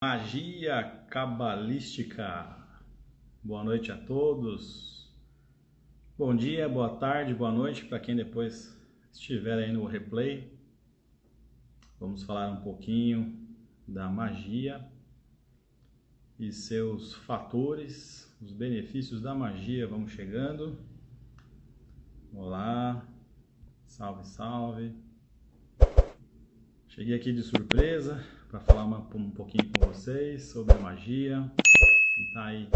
Magia cabalística. Boa noite a todos. Bom dia, boa tarde, boa noite para quem depois estiver aí no replay. Vamos falar um pouquinho da magia e seus fatores, os benefícios da magia. Vamos chegando. Olá, salve, salve. Cheguei aqui de surpresa para falar um pouquinho com vocês sobre a magia. Quem está aí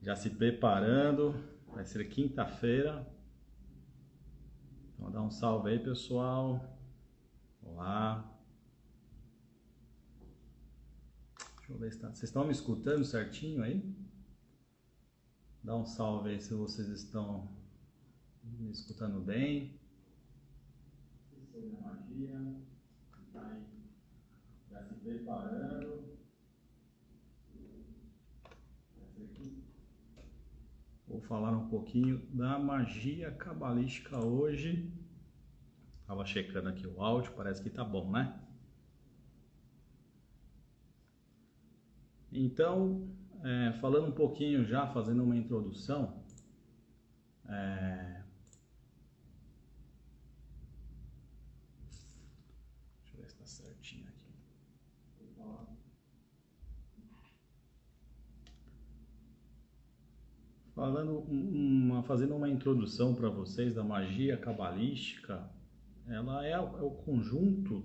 já se preparando, vai ser quinta-feira. Então, dá um salve aí, pessoal. Olá. Deixa eu ver se vocês estão me escutando certinho aí? Dá um salve aí se vocês estão me escutando bem. Sobre a magia. Tá aí já se preparando. Vou falar um pouquinho da magia cabalística hoje. Estava checando aqui o áudio, parece que tá bom, né? Então, falando um pouquinho já, fazendo uma introdução, deixa eu ver se tá certinho aqui. Fazendo uma introdução para vocês da magia cabalística, ela é o conjunto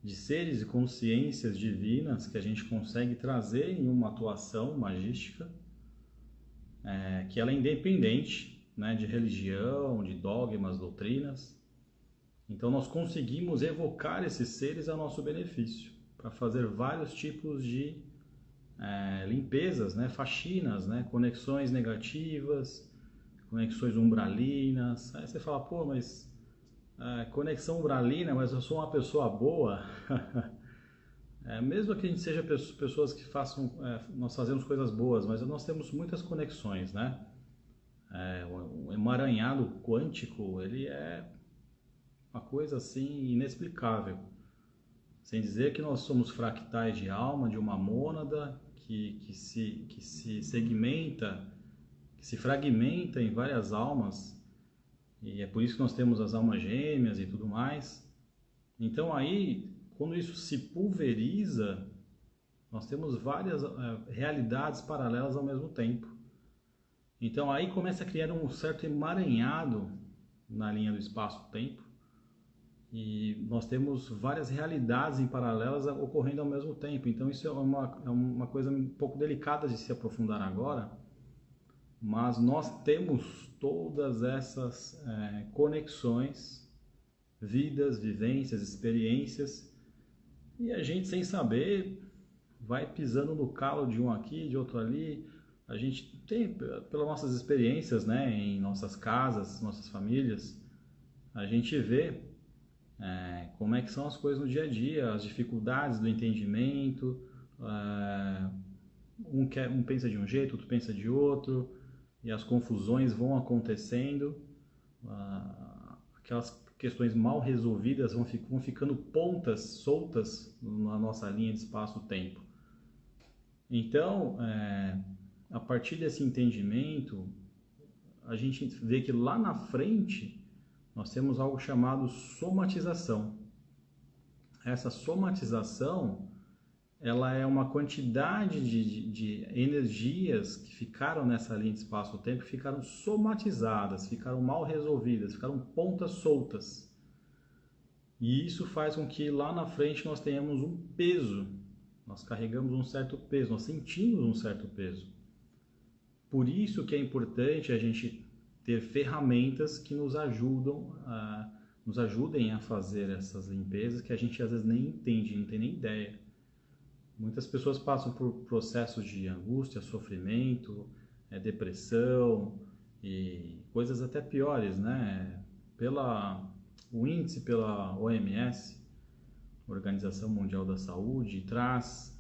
de seres e consciências divinas que a gente consegue trazer em uma atuação magística, que ela é independente, né, de religião, de dogmas, doutrinas. Então nós conseguimos evocar esses seres a nosso benefício, para fazer vários tipos de limpezas, né, faxinas, né, conexões negativas, conexões umbralinas. Aí você fala, pô, mas conexão umbralina, mas eu sou uma pessoa boa. Mesmo que a gente seja pessoas que façam, nós fazemos coisas boas, mas nós temos muitas conexões, né? O emaranhado quântico, ele é uma coisa assim inexplicável. Sem dizer que nós somos fractais de alma, de uma mônada que se segmenta, que se fragmenta em várias almas, e é por isso que nós temos as almas gêmeas e tudo mais. Então aí, quando isso se pulveriza, nós temos várias realidades paralelas ao mesmo tempo. Então aí começa a criar um certo emaranhado na linha do espaço-tempo, e nós temos várias realidades em paralelas ocorrendo ao mesmo tempo. Então isso é uma coisa um pouco delicada de se aprofundar agora, mas nós temos todas essas conexões, vidas, vivências, experiências, e a gente, sem saber, vai pisando no calo de um aqui, de outro ali. A gente tem, pelas nossas experiências, né, em nossas casas, nossas famílias, a gente vê como é que são as coisas no dia a dia, as dificuldades do entendimento. Um pensa de um jeito, outro pensa de outro, e as confusões vão acontecendo, aquelas questões mal resolvidas vão ficando pontas soltas na nossa linha de espaço-tempo. Então, a partir desse entendimento, a gente vê que lá na frente nós temos algo chamado somatização. Essa somatização, ela é uma quantidade de energias que ficaram nessa linha de espaço-tempo, ficaram somatizadas, ficaram mal resolvidas, ficaram pontas soltas. E isso faz com que lá na frente nós tenhamos um peso, nós carregamos um certo peso, nós sentimos um certo peso. Por isso que é importante a gente ter ferramentas que nos ajudem a fazer essas limpezas que a gente às vezes nem entende, não tem nem ideia. Muitas pessoas passam por processos de angústia, sofrimento, depressão e coisas até piores, né? O índice pela OMS, Organização Mundial da Saúde, traz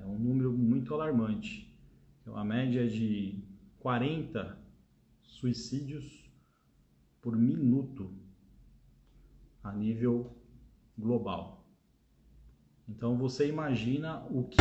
um número muito alarmante. É uma média de 40 suicídios por minuto a nível global. Então você imagina o que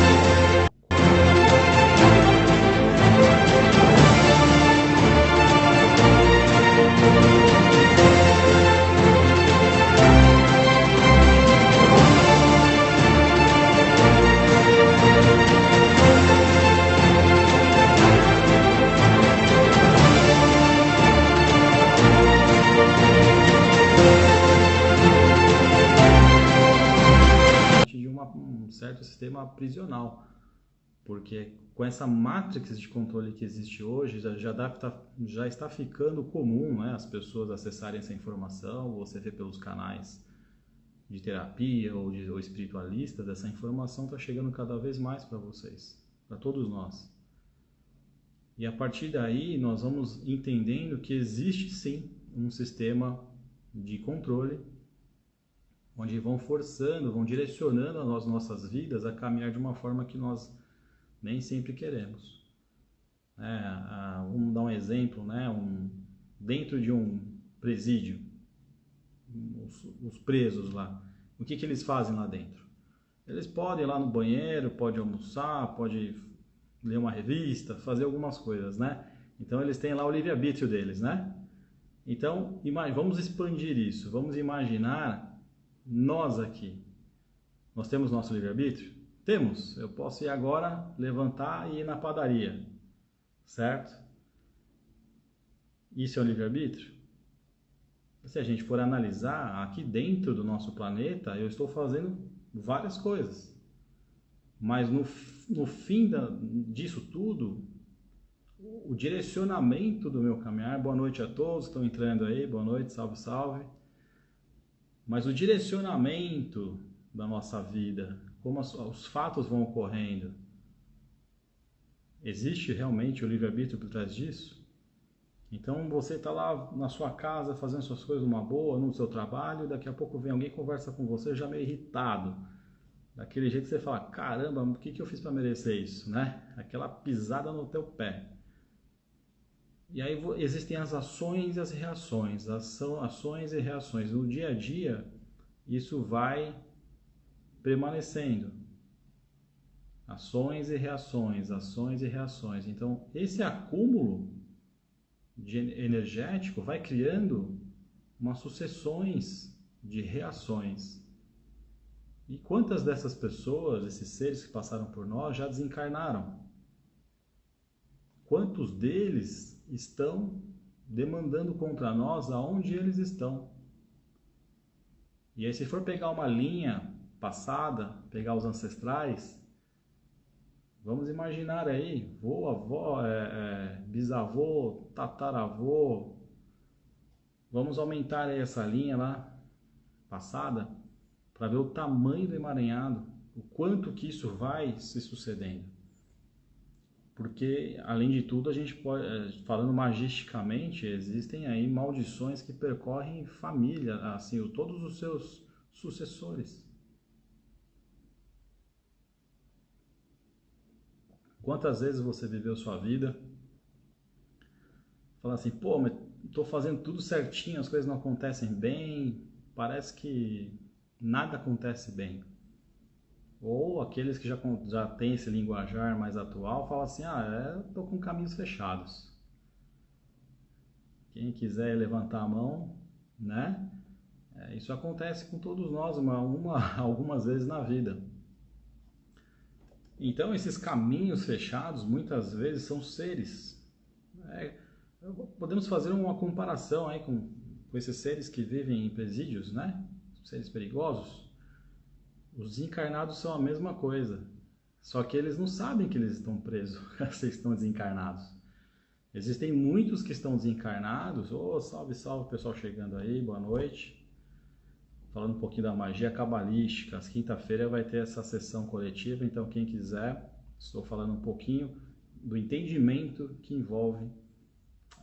de um certo sistema prisional, porque com essa matrix de controle que existe hoje, já está ficando comum, né, as pessoas acessarem essa informação. Você vê pelos canais de terapia ou espiritualistas, essa informação está chegando cada vez mais para vocês, para todos nós. E a partir daí nós vamos entendendo que existe sim um sistema de controle, onde vão forçando, vão direcionando as nossas vidas a caminhar de uma forma que nós nem sempre queremos. Vamos dar um exemplo, né? Dentro de um presídio, os presos lá, o que eles fazem lá dentro? Eles podem ir lá no banheiro, podem almoçar, podem ler uma revista, fazer algumas coisas, né? Então eles têm lá o livre-arbítrio deles, né? Então vamos expandir isso, vamos imaginar nós aqui. Nós temos nosso livre-arbítrio? Temos. Eu posso ir agora, levantar e ir na padaria, certo? Isso é o livre-arbítrio? Se a gente for analisar, aqui dentro do nosso planeta, eu estou fazendo várias coisas. Mas no fim disso tudo, o direcionamento do meu caminhar... Boa noite a todos que estão entrando aí, boa noite, salve, salve. Mas o direcionamento da nossa vida, como os fatos vão ocorrendo, existe realmente o livre-arbítrio por trás disso? Então você está lá na sua casa fazendo suas coisas numa boa, no seu trabalho, daqui a pouco vem alguém e conversa com você já meio irritado. Daquele jeito que você fala, caramba, o que eu fiz para merecer isso, né? Aquela pisada no teu pé. E aí existem as ações e as reações, ações e reações. No dia a dia, isso vai permanecendo. Ações e reações, ações e reações. Então, esse acúmulo energético vai criando umas sucessões de reações. E quantas dessas pessoas, esses seres que passaram por nós, já desencarnaram? Quantos deles estão demandando contra nós aonde eles estão? E aí, se for pegar uma linha passada, pegar os ancestrais, vamos imaginar aí, vô, avó, bisavô, tataravô, vamos aumentar aí essa linha lá, passada, para ver o tamanho do emaranhado, o quanto que isso vai se sucedendo. Porque, além de tudo, a gente pode, falando magisticamente, existem aí maldições que percorrem família, assim, todos os seus sucessores. Quantas vezes você viveu sua vida, fala assim, pô, mas estou fazendo tudo certinho, as coisas não acontecem bem, parece que nada acontece bem. Ou aqueles que já têm esse linguajar mais atual, falam assim, estou com caminhos fechados. Quem quiser levantar a mão, né? Isso acontece com todos nós algumas vezes na vida. Então, esses caminhos fechados, muitas vezes, são seres. Podemos fazer uma comparação aí com esses seres que vivem em presídios, né? Seres perigosos. Os encarnados são a mesma coisa, só que eles não sabem que eles estão presos, eles estão desencarnados. Existem muitos que estão desencarnados. Salve, salve, pessoal chegando aí, boa noite. Falando um pouquinho da magia cabalística, às quinta-feira vai ter essa sessão coletiva, então quem quiser, estou falando um pouquinho do entendimento que envolve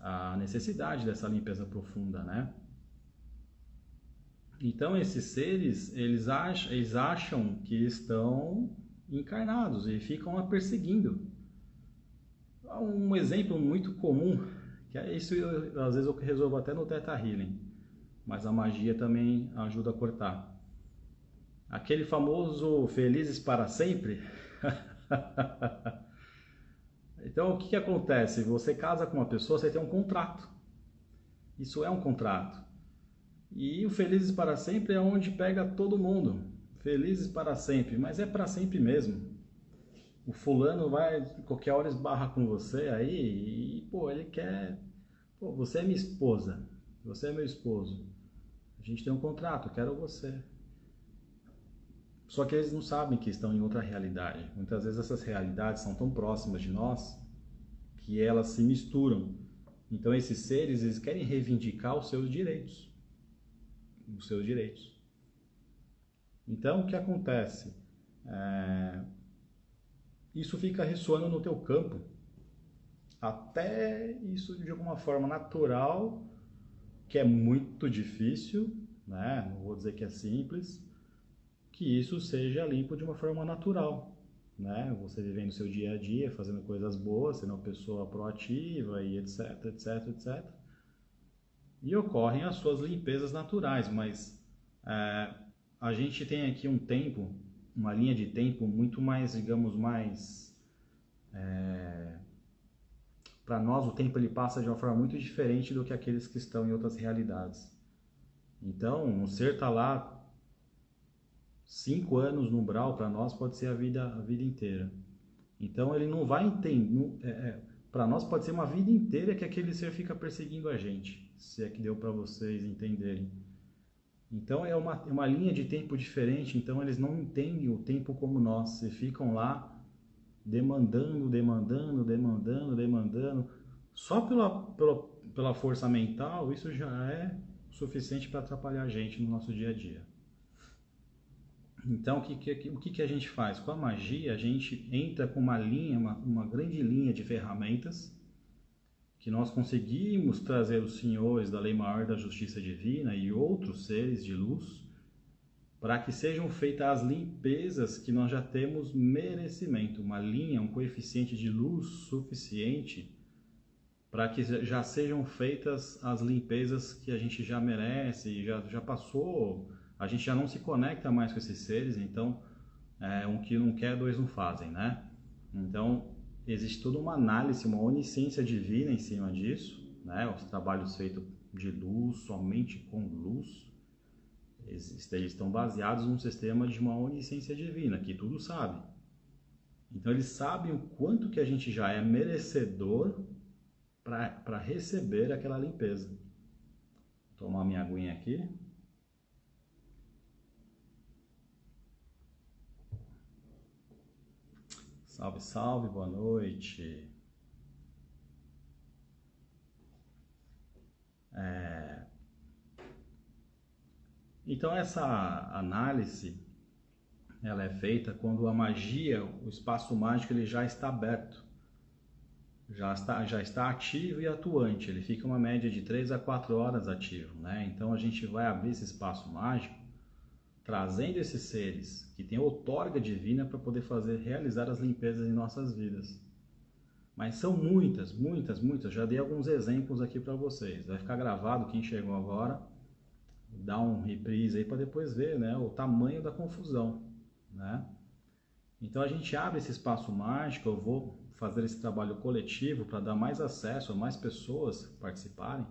a necessidade dessa limpeza profunda, né? Então esses seres, eles acham que estão encarnados e ficam a perseguindo. Um exemplo muito comum, que é isso, às vezes eu resolvo até no Theta Healing, mas a magia também ajuda a cortar. Aquele famoso felizes para sempre. Então, o que acontece? Você casa com uma pessoa, você tem um contrato. Isso é um contrato. E o felizes para sempre é onde pega todo mundo. Felizes para sempre, mas é para sempre mesmo. O fulano vai, qualquer hora esbarra com você aí e, pô, ele quer... Pô, você é minha esposa, você é meu esposo. A gente tem um contrato, eu quero você. Só que eles não sabem que estão em outra realidade. Muitas vezes essas realidades são tão próximas de nós que elas se misturam. Então esses seres, eles querem reivindicar os seus direitos. Os seus direitos. Então o que acontece? Isso fica ressoando no teu campo. Até isso de alguma forma natural, que é muito difícil, né? Não vou dizer que é simples, que isso seja limpo de uma forma natural, né? Você vivendo o seu dia a dia, fazendo coisas boas, sendo uma pessoa proativa e etc, etc, etc. E ocorrem as suas limpezas naturais, mas a gente tem aqui um tempo, uma linha de tempo muito mais, digamos, mais... para nós o tempo ele passa de uma forma muito diferente do que aqueles que estão em outras realidades. Então, um ser está lá 5 anos no umbral, para nós pode ser a vida inteira. Então ele não vai entender, para nós pode ser uma vida inteira que aquele ser fica perseguindo a gente, se é que deu para vocês entenderem. Então é uma linha de tempo diferente, então eles não entendem o tempo como nós, e ficam lá demandando, demandando, demandando, demandando. Só pela força mental, isso já é suficiente para atrapalhar a gente no nosso dia a dia. Então, o que a gente faz? Com a magia, a gente entra com uma linha, uma grande linha de ferramentas que nós conseguimos trazer os senhores da lei maior da justiça divina e outros seres de luz para que sejam feitas as limpezas que nós já temos merecimento, uma linha, um coeficiente de luz suficiente para que já sejam feitas as limpezas que a gente já merece e já passou. A gente já não se conecta mais com esses seres, então um que não quer, dois não fazem, né? Então existe toda uma análise, uma onisciência divina em cima disso, né? Os trabalhos feitos de luz, somente com luz, eles estão baseados num sistema de uma onisciência divina, que tudo sabe. Então eles sabem o quanto que a gente já é merecedor para receber aquela limpeza. Vou tomar minha aguinha aqui. Salve, salve, boa noite. Então essa análise, ela é feita quando a magia, o espaço mágico, ele já está aberto. Já está ativo e atuante. Ele fica uma média de 3 a 4 horas ativo, né? Então a gente vai abrir esse espaço mágico, trazendo esses seres que têm outorga divina para poder realizar as limpezas em nossas vidas. Mas são muitas, muitas, muitas. Já dei alguns exemplos aqui para vocês. Vai ficar gravado, quem chegou agora, dá um reprise aí para depois ver, né, o tamanho da confusão, né? Então a gente abre esse espaço mágico, eu vou fazer esse trabalho coletivo para dar mais acesso a mais pessoas participarem.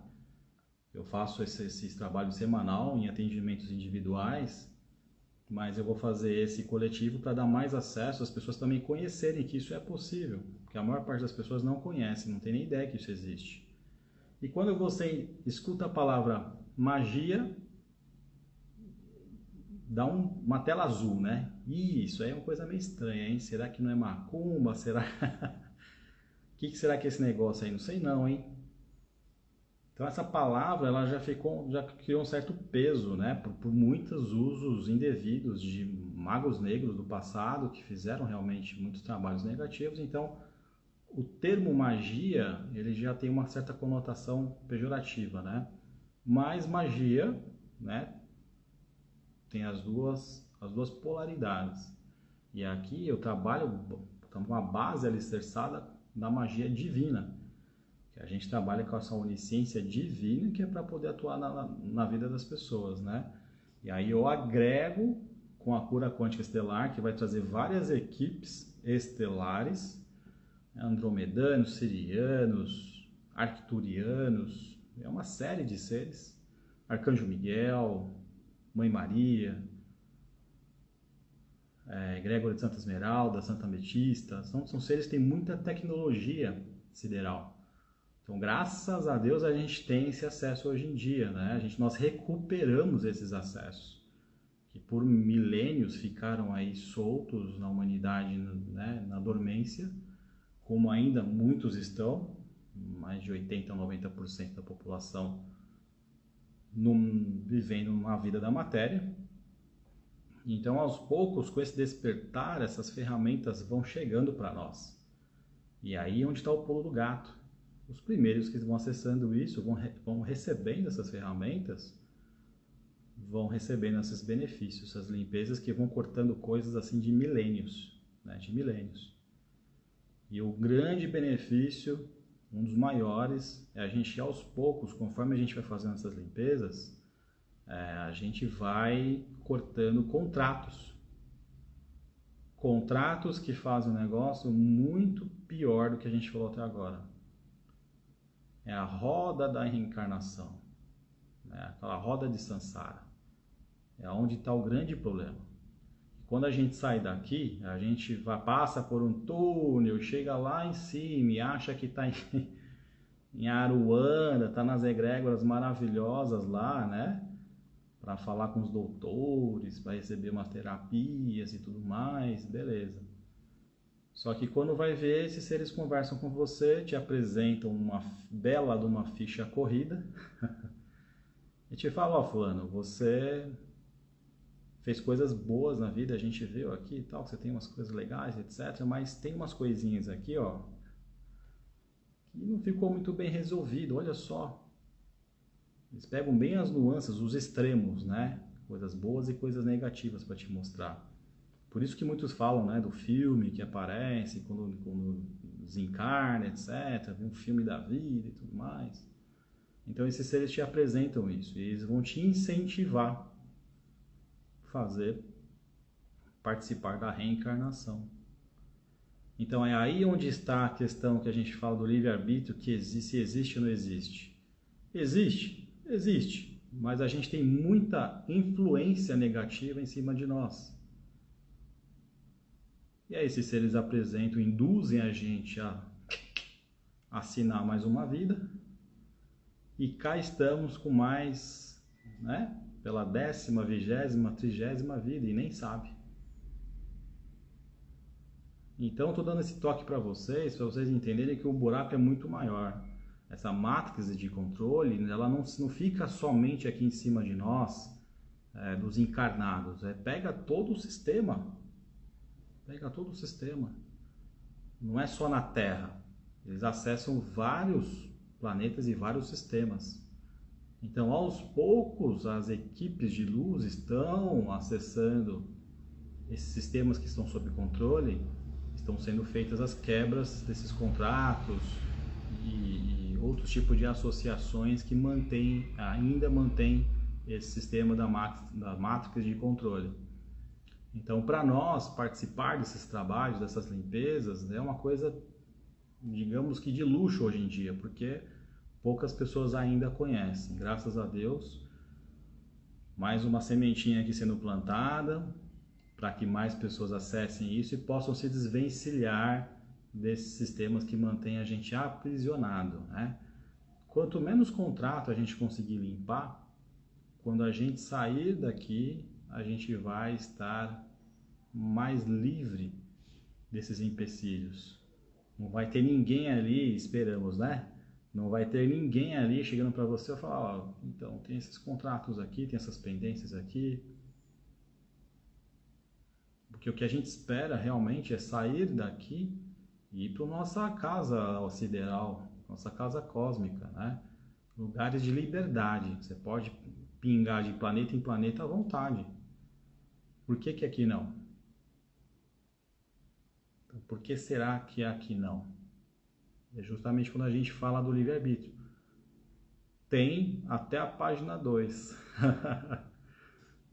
Eu faço esse trabalho semanal em atendimentos individuais, mas eu vou fazer esse coletivo para dar mais acesso, as pessoas também conhecerem que isso é possível, porque a maior parte das pessoas não conhece, não tem nem ideia que isso existe. E quando você escuta a palavra magia, dá uma tela azul, né? Isso aí é uma coisa meio estranha, hein? Será que não é macumba? Será? O que será que é esse negócio aí? Não sei não, hein? Então essa palavra, ela já criou um certo peso, né? Por muitos usos indevidos de magos negros do passado que fizeram realmente muitos trabalhos negativos. Então o termo magia, ele já tem uma certa conotação pejorativa, né? Mas magia, né, tem as duas polaridades. E aqui eu trabalho com uma base alicerçada da magia divina, que a gente trabalha com essa onisciência divina, que é para poder atuar na vida das pessoas, né? E aí eu agrego com a cura quântica estelar, que vai trazer várias equipes estelares, andromedanos, sirianos, arcturianos, é uma série de seres, Arcanjo Miguel, Mãe Maria, Egrégora de Santa Esmeralda, Santa Ametista, são seres que têm muita tecnologia sideral. Então, graças a Deus, a gente tem esse acesso hoje em dia, né? Nós recuperamos esses acessos, que por milênios ficaram aí soltos na humanidade, né, na dormência, como ainda muitos estão, mais de 80% a 90% da população vivendo uma vida da matéria. Então, aos poucos, com esse despertar, essas ferramentas vão chegando para nós. E aí é onde está o pulo do gato. Os primeiros que vão acessando isso, vão recebendo essas ferramentas, vão recebendo esses benefícios, essas limpezas que vão cortando coisas assim de milênios, né? De milênios. E o grande benefício, um dos maiores, é a gente aos poucos, conforme a gente vai fazendo essas limpezas, a gente vai cortando contratos. Contratos que fazem um negócio muito pior do que a gente falou até agora. É a roda da reencarnação, né? Aquela roda de Sansara. É onde está o grande problema. Quando a gente sai daqui, a gente passa por um túnel, chega lá em cima e acha que está em Aruanda, está nas egrégoras maravilhosas lá, né? Para falar com os doutores, para receber umas terapias e tudo mais, beleza. Só que quando vai ver, esses seres conversam com você, te apresentam uma bela de uma ficha corrida e te falam, ó, fulano, você fez coisas boas na vida, a gente viu aqui e tal, você tem umas coisas legais, etc. Mas tem umas coisinhas aqui, ó, que não ficou muito bem resolvido, olha só. Eles pegam bem as nuances, os extremos, né? Coisas boas e coisas negativas para te mostrar. Por isso que muitos falam, né, do filme que aparece quando desencarna, etc. Um filme da vida e tudo mais. Então esses seres te apresentam isso e eles vão te incentivar a participar da reencarnação. Então é aí onde está a questão que a gente fala do livre-arbítrio, que se existe ou não existe. Existe, existe, mas a gente tem muita influência negativa em cima de nós. E aí esses seres apresentam, induzem a gente a assinar mais uma vida. E cá estamos com mais, né, pela 10ª, 20ª, 30ª vida e nem sabe. Então estou dando esse toque para vocês entenderem que o buraco é muito maior. Essa matrix de controle, ela não fica somente aqui em cima de nós, dos encarnados. Pega todo o sistema. Pega todo o sistema. Não é só na Terra. Eles acessam vários planetas e vários sistemas. Então, aos poucos, as equipes de luz estão acessando esses sistemas que estão sob controle, estão sendo feitas as quebras desses contratos e outros tipos de associações que ainda mantém esse sistema da matrix de controle. Então, para nós, participar desses trabalhos, dessas limpezas, é uma coisa, digamos que de luxo hoje em dia, porque poucas pessoas ainda conhecem. Graças a Deus, mais uma sementinha aqui sendo plantada, para que mais pessoas acessem isso e possam se desvencilhar desses sistemas que mantêm a gente aprisionado, né? Quanto menos contrato a gente conseguir limpar, quando a gente sair daqui, a gente vai estar mais livre desses empecilhos. Não vai ter ninguém ali, esperamos, né? Não vai ter ninguém ali chegando para você e falar, ó, então tem esses contratos aqui, tem essas pendências aqui. Porque o que a gente espera realmente é sair daqui e ir para nossa casa sideral, nossa casa cósmica, né? Lugares de liberdade. Você pode pingar de planeta em planeta à vontade. Por que aqui não? Então, por que será que aqui não? É justamente quando a gente fala do livre-arbítrio. Tem até a página 2.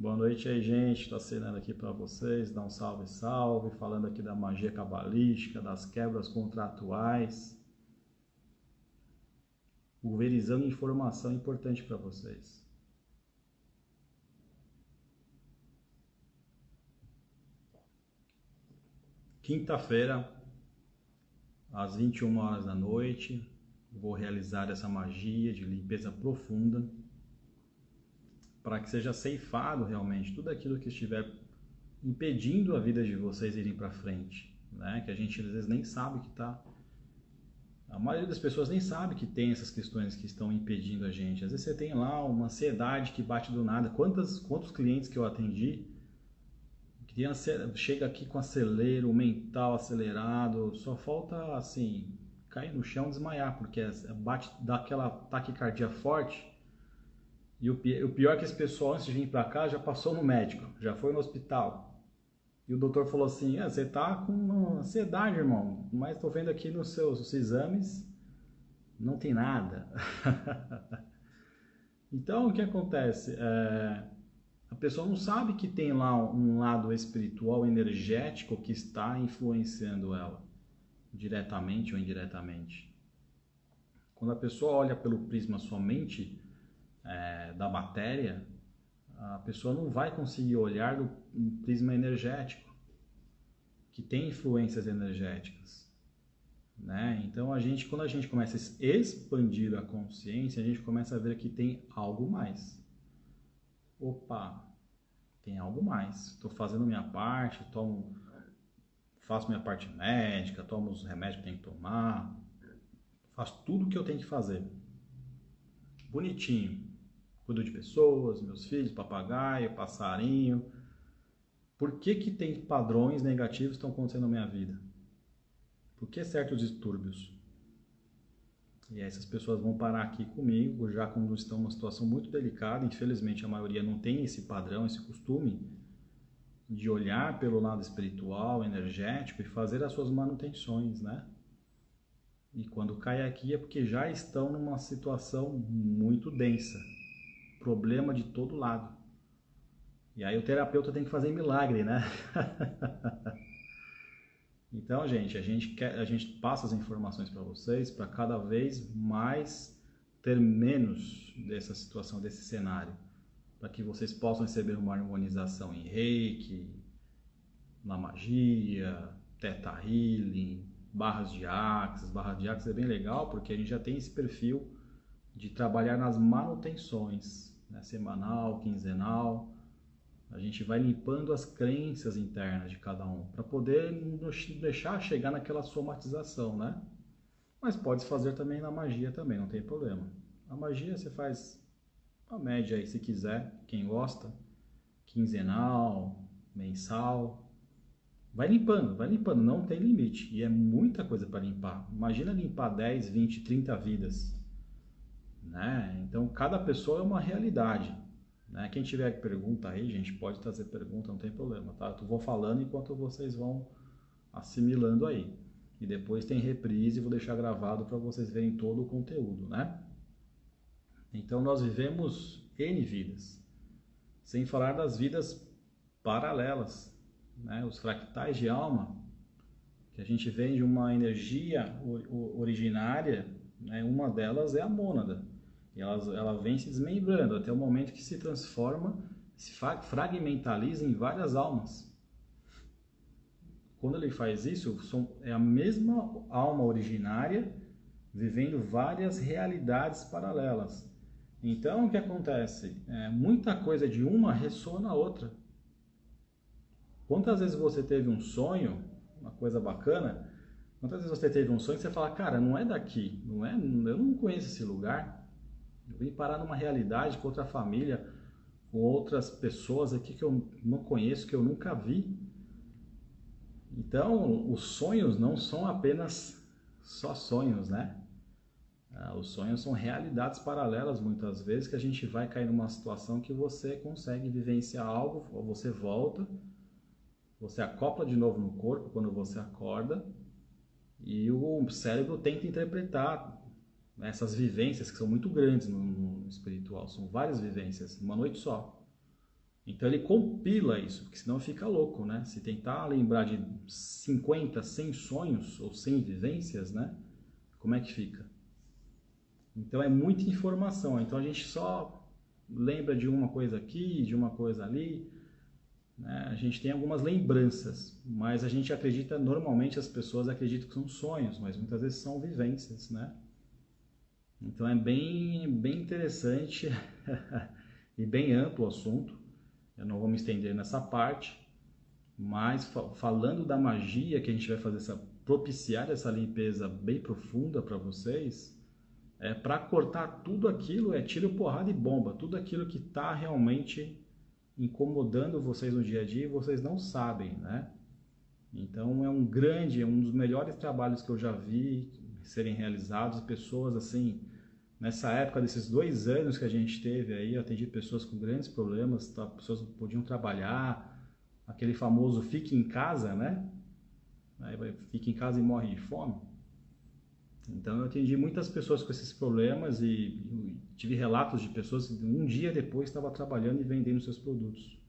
Boa noite aí, gente. Estou assinando aqui para vocês, dá um salve, salve, falando aqui da magia cabalística, das quebras contratuais, pulverizando informação importante para vocês. Quinta-feira, às 21 horas da noite, vou realizar essa magia de limpeza profunda para que seja ceifado realmente tudo aquilo que estiver impedindo a vida de vocês irem para frente, né? Que a gente às vezes nem sabe que está. A maioria das pessoas nem sabe que tem essas questões que estão impedindo a gente. Às vezes você tem lá uma ansiedade que bate do nada. Quantos clientes que eu atendi que chega aqui com acelero mental acelerado, só falta assim cair no chão e desmaiar, porque bate, dá aquela taquicardia forte. E o pior é que esse pessoal, antes de vir para cá, já passou no médico, já foi no hospital. E o doutor falou assim, você tá com ansiedade, irmão, mas tô vendo aqui nos seus exames, não tem nada. Então, o que acontece? A pessoa não sabe que tem lá um lado espiritual, energético, que está influenciando ela, diretamente ou indiretamente. Quando a pessoa olha pelo prisma somente da matéria, a pessoa não vai conseguir olhar do prisma energético, que tem influências energéticas, né? Então, quando a gente começa a expandir a consciência, a gente começa a ver que tem algo mais. Opa, tem algo mais. Estou fazendo minha parte, faço minha parte médica, tomo os remédios que tenho que tomar, faço tudo o que eu tenho que fazer. Bonitinho. Cuido de pessoas, meus filhos, papagaio, passarinho. Por que tem padrões negativos que estão acontecendo na minha vida? Por que certos distúrbios? E aí essas pessoas vão parar aqui comigo, já quando estão numa situação muito delicada. Infelizmente a maioria não tem esse padrão, esse costume de olhar pelo lado espiritual, energético e fazer as suas manutenções, né? E quando cai aqui é porque já estão numa situação muito densa. Problema de todo lado. E aí o terapeuta tem que fazer milagre, né? Então, gente, a gente passa as informações para vocês para cada vez mais ter menos dessa situação, desse cenário, para que vocês possam receber uma harmonização em Reiki, na magia, Theta Healing, barras de Axis. Barras de Axis é bem legal porque a gente já tem esse perfil de trabalhar nas manutenções, né? Semanal, quinzenal. A gente vai limpando as crenças internas de cada um para poder nos deixar chegar naquela somatização, né? Mas pode fazer também na magia também, não tem problema. A magia você faz a média aí, se quiser, quem gosta, quinzenal, mensal. Vai limpando, não tem limite. E é muita coisa para limpar. Imagina limpar 10, 20, 30 vidas, né? Então cada pessoa é uma realidade, né? Quem tiver pergunta aí, gente, pode trazer pergunta, não tem problema, tá? Eu vou falando enquanto vocês vão assimilando aí. E depois tem reprise, vou deixar gravado para vocês verem todo o conteúdo, né? Então nós vivemos N vidas, sem falar das vidas paralelas, né? Os fractais de alma, que a gente vem de uma energia originária, né? Uma delas é a mônada. E ela vem se desmembrando até o momento que se transforma, se fragmentaliza em várias almas. Quando ele faz isso, é a mesma alma originária vivendo várias realidades paralelas. Então, o que acontece? Muita coisa de uma ressoa na outra. Quantas vezes você teve um sonho, uma coisa bacana, quantas vezes você teve um sonho e você fala, cara, não é daqui, eu não conheço esse lugar. Eu vim parar numa realidade com outra família, com outras pessoas aqui que eu não conheço, que eu nunca vi. Então, os sonhos não são apenas só sonhos, né? Os sonhos são realidades paralelas, muitas vezes, que a gente vai cair numa situação que você consegue vivenciar algo, ou você volta, você acopla de novo no corpo quando você acorda, e o cérebro tenta interpretar essas vivências que são muito grandes no espiritual, são várias vivências, uma noite só. Então ele compila isso, porque senão fica louco, né? Se tentar lembrar de 50, 100 sonhos ou 100 vivências, né? Como é que fica? Então é muita informação, então a gente só lembra de uma coisa aqui, de uma coisa ali, né? A gente tem algumas lembranças, mas a gente acredita, normalmente as pessoas acreditam que são sonhos, mas muitas vezes são vivências, né? Então é bem interessante e bem amplo o assunto. Eu não vou me estender nessa parte, mas falando da magia que a gente vai fazer, propiciar essa limpeza bem profunda para vocês, para cortar tudo aquilo, tiro, porrada e bomba, tudo aquilo que está realmente incomodando vocês no dia a dia e vocês não sabem, né? Então é um dos melhores trabalhos que eu já vi serem realizados, pessoas assim, nessa época desses 2 anos que a gente teve aí, eu atendi pessoas com grandes problemas, tá? Pessoas não podiam trabalhar, aquele famoso fique em casa, né? Aí fica em casa e morre de fome. Então eu atendi muitas pessoas com esses problemas e tive relatos de pessoas que um dia depois estava trabalhando e vendendo seus produtos.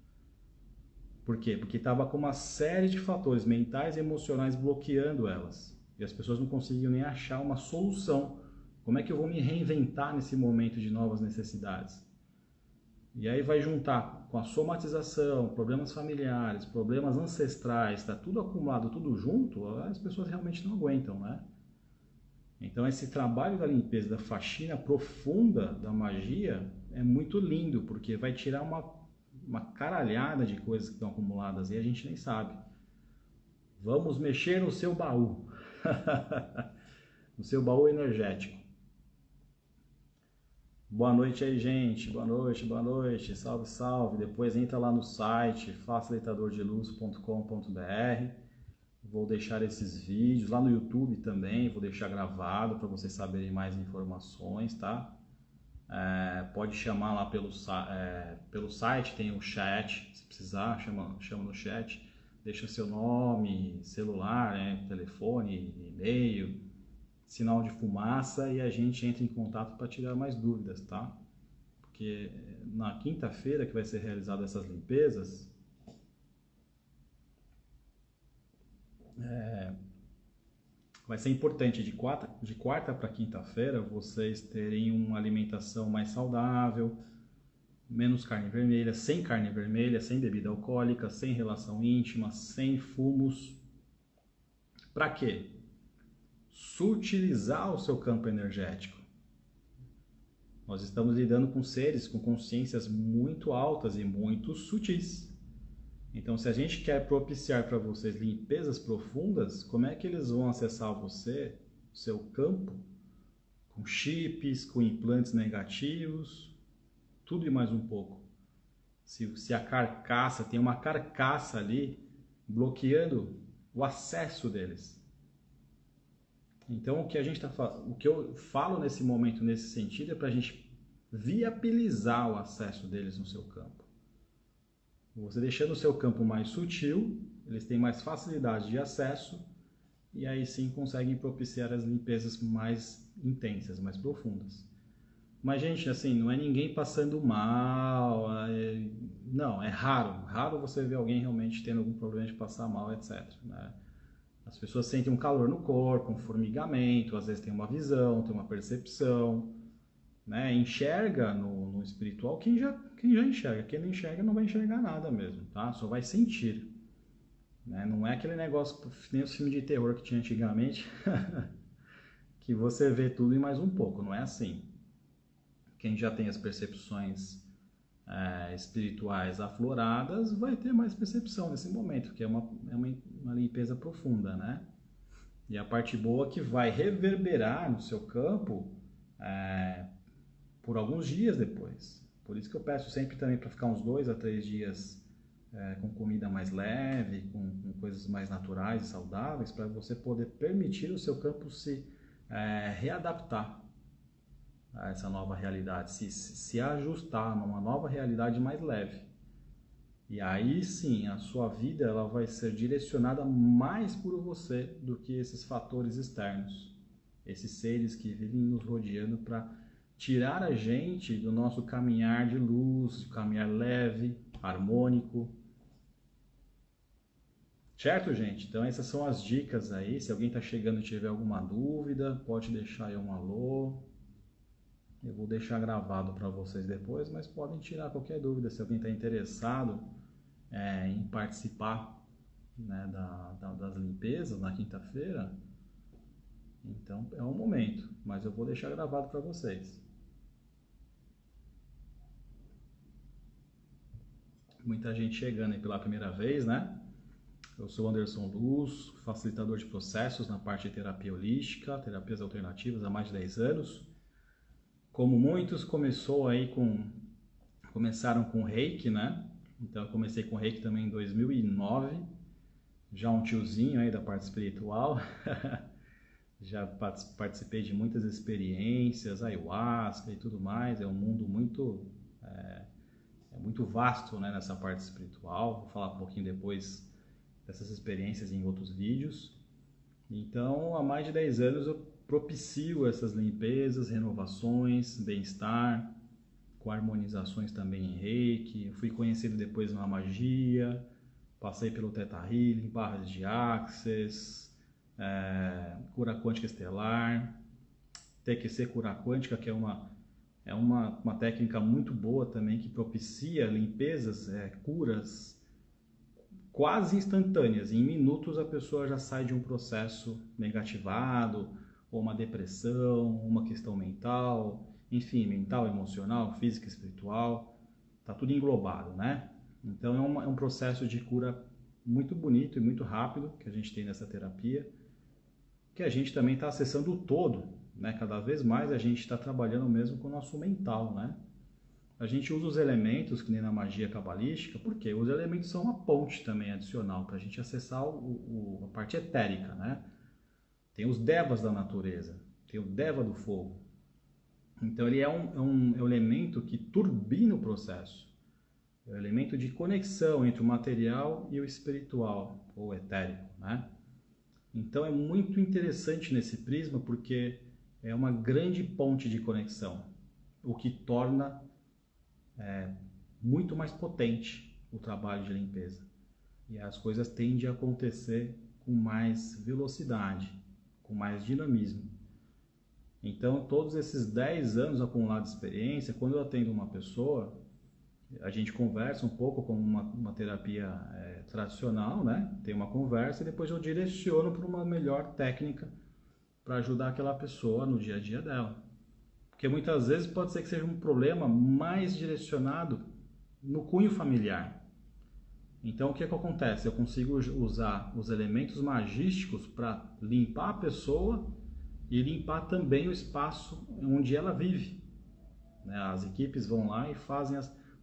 Por quê? Porque estava com uma série de fatores mentais e emocionais bloqueando elas. E as pessoas não conseguiam nem achar uma solução. Como é que eu vou me reinventar nesse momento de novas necessidades? E aí vai juntar com a somatização, problemas familiares, problemas ancestrais, está tudo acumulado, tudo junto, as pessoas realmente não aguentam, né? Então esse trabalho da limpeza, da faxina profunda da magia é muito lindo, porque vai tirar uma caralhada de coisas que estão acumuladas e a gente nem sabe. Vamos mexer no seu baú, no seu baú energético. Boa noite aí, gente. Boa noite, boa noite. Salve, salve. Depois entra lá no site facilitadordeluz.com.br. Vou deixar esses vídeos lá no YouTube também, vou deixar gravado para vocês saberem mais informações, tá? Pode chamar lá pelo site, tem um chat, se precisar, chama no chat, deixa seu nome, celular, telefone, e-mail, sinal de fumaça e a gente entra em contato para tirar mais dúvidas, tá? Porque na quinta-feira que vai ser realizada essas limpezas, vai ser importante de quarta para quinta-feira vocês terem uma alimentação mais saudável, menos carne vermelha, sem bebida alcoólica, sem relação íntima, sem fumos. Para quê? Sutilizar o seu campo energético. Nós estamos lidando com seres com consciências muito altas e muito sutis. Então, se a gente quer propiciar para vocês limpezas profundas, como é que eles vão acessar você, o seu campo, com chips, com implantes negativos, tudo e mais um pouco? Se a carcaça, tem uma carcaça ali bloqueando o acesso deles. Então, o que eu falo nesse momento, nesse sentido, é para a gente viabilizar o acesso deles no seu campo. Você deixando o seu campo mais sutil, eles têm mais facilidade de acesso e aí sim conseguem propiciar as limpezas mais intensas, mais profundas. Mas, gente, assim, não é ninguém passando mal, não, é raro você ver alguém realmente tendo algum problema de passar mal, etc, né? As pessoas sentem um calor no corpo, um formigamento, às vezes tem uma visão, tem uma percepção, né? Enxerga no espiritual quem já enxerga. Quem não enxerga não vai enxergar nada mesmo, tá? Só vai sentir, né? Não é aquele negócio nem os filmes de terror que tinha antigamente que você vê tudo e mais um pouco. Não é assim. Quem já tem as percepções espirituais afloradas vai ter mais percepção nesse momento, que é uma limpeza profunda, né? E a parte boa é que vai reverberar no seu campo por alguns dias depois. Por isso que eu peço sempre também para ficar uns 2 a 3 dias com comida mais leve, com coisas mais naturais e saudáveis, para você poder permitir o seu campo se readaptar a essa nova realidade, se ajustar numa nova realidade mais leve. E aí sim, a sua vida ela vai ser direcionada mais por você do que esses fatores externos, esses seres que vivem nos rodeando para tirar a gente do nosso caminhar de luz, caminhar leve, harmônico. Certo, gente? Então essas são as dicas aí. Se alguém está chegando e tiver alguma dúvida, pode deixar aí um alô. Eu vou deixar gravado para vocês depois, mas podem tirar qualquer dúvida. Se alguém está interessado em participar, né, das limpezas na quinta-feira, então é o momento. Mas eu vou deixar gravado para vocês. Muita gente chegando aí pela primeira vez, né? Eu sou Anderson Luz, facilitador de processos na parte de terapia holística, terapias alternativas há mais de 10 anos. Como muitos, começaram com Reiki, né? Então eu comecei com Reiki também em 2009, já um tiozinho aí da parte espiritual. Já participei de muitas experiências, ayahuasca e tudo mais. É um mundo muito vasto, né, nessa parte espiritual. Vou falar um pouquinho depois dessas experiências em outros vídeos. Então, há mais de 10 anos eu propicio essas limpezas, renovações, bem-estar, com harmonizações também em Reiki. Eu fui conhecido depois na magia, passei pelo Theta Healing, barras de Access, cura quântica estelar, TQC cura quântica, que é uma técnica muito boa também, que propicia limpezas, curas quase instantâneas. Em minutos a pessoa já sai de um processo negativado, ou uma depressão, uma questão mental, enfim, mental, emocional, física, espiritual, tá tudo englobado, né? Então é um processo de cura muito bonito e muito rápido que a gente tem nessa terapia, que a gente também está acessando o todo, né? Cada vez mais a gente está trabalhando mesmo com o nosso mental, né? A gente usa os elementos, que nem na magia cabalística, porque os elementos são uma ponte também adicional para a gente acessar a parte etérica, né? Tem os devas da natureza, tem o deva do fogo. Então ele é um elemento que turbina o processo. É um elemento de conexão entre o material e o espiritual, ou etérico, né? Então é muito interessante nesse prisma, porque é uma grande ponte de conexão, o que torna muito mais potente o trabalho de limpeza. E as coisas tendem a acontecer com mais velocidade, com mais dinamismo. Então, todos esses 10 anos acumulados de experiência, quando eu atendo uma pessoa, a gente conversa um pouco como uma terapia tradicional, né? Tem uma conversa e depois eu direciono para uma melhor técnica para ajudar aquela pessoa no dia a dia dela. Porque muitas vezes pode ser que seja um problema mais direcionado no cunho familiar. Então o que acontece? Eu consigo usar os elementos magísticos para limpar a pessoa e limpar também o espaço onde ela vive. As equipes vão lá e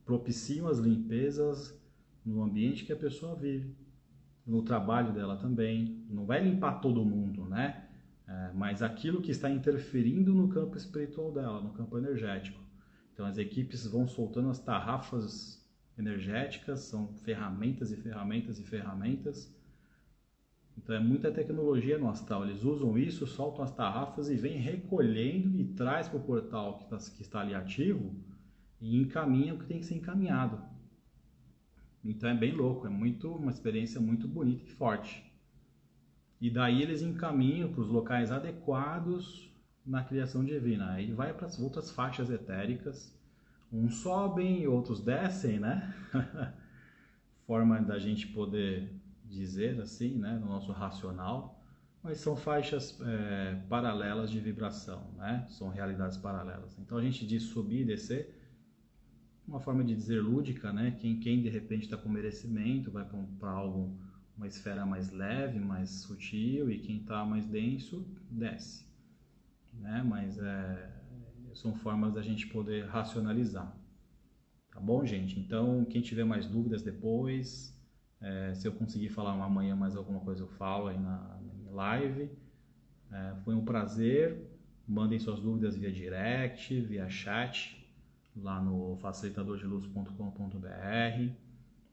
propiciam as limpezas no ambiente que a pessoa vive, no trabalho dela também. Não vai limpar todo mundo, né? Mas aquilo que está interferindo no campo espiritual dela, no campo energético. Então as equipes vão soltando as tarrafas energéticas, são ferramentas e ferramentas e ferramentas. Então é muita tecnologia no astral. Eles usam isso, soltam as tarrafas e vêm recolhendo e traz para o portal que está ali ativo e encaminha o que tem que ser encaminhado. Então é bem louco, uma experiência muito bonita e forte. E daí eles encaminham para os locais adequados na criação divina. Aí vai para as outras faixas etéricas. Uns sobem e outros descem, né? Forma da gente poder dizer assim, né? No nosso racional. Mas são faixas paralelas de vibração, né? São realidades paralelas. Então a gente diz subir e descer. Uma forma de dizer lúdica, né? Quem de repente está com merecimento vai para algo, uma esfera mais leve, mais sutil, e quem está mais denso, desce. Né? Mas são formas da gente poder racionalizar. Tá bom, gente? Então, quem tiver mais dúvidas depois, se eu conseguir falar amanhã mais alguma coisa, eu falo aí na live. Foi um prazer. Mandem suas dúvidas via direct, via chat, lá no facilitadordeluz.com.br.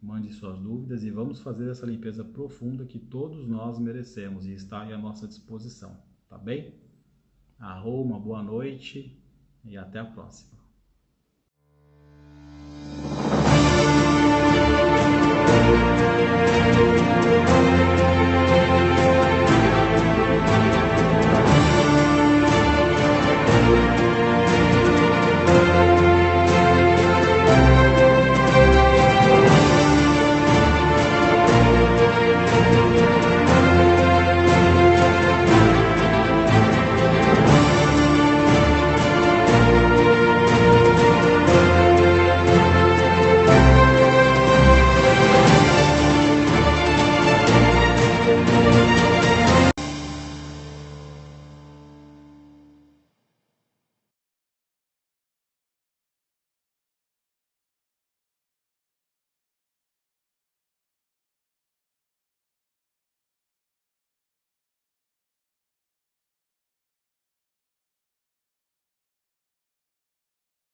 Mande suas dúvidas e vamos fazer essa limpeza profunda que todos nós merecemos e está à nossa disposição, tá bem? Uma boa noite e até a próxima.